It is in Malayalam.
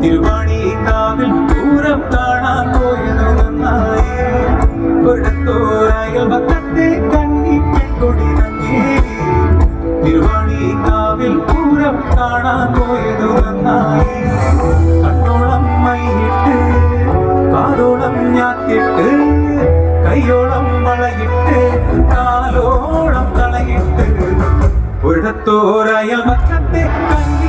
തിരുവാണിക്കാവിൽ പൂരം കാണാൻ പോയതു നന്നായി. ഒരിടത്തോരായ പക്കത്തെ കണ്ണി പെൺകൊടി നങ്ങേരി. തിരുവാണിക്കാവിൽ പൂരം കാണാൻ പോയതു നന്നായി. കണ്ണോളം മൈയിട്ട് കാതോളം ഞാത്തിട്ട് കയ്യോളം വളയിട്ട് കാലോളം കളയിട്ട് ഒരിടത്തോരായ പക്കത്തെ കണ്ണി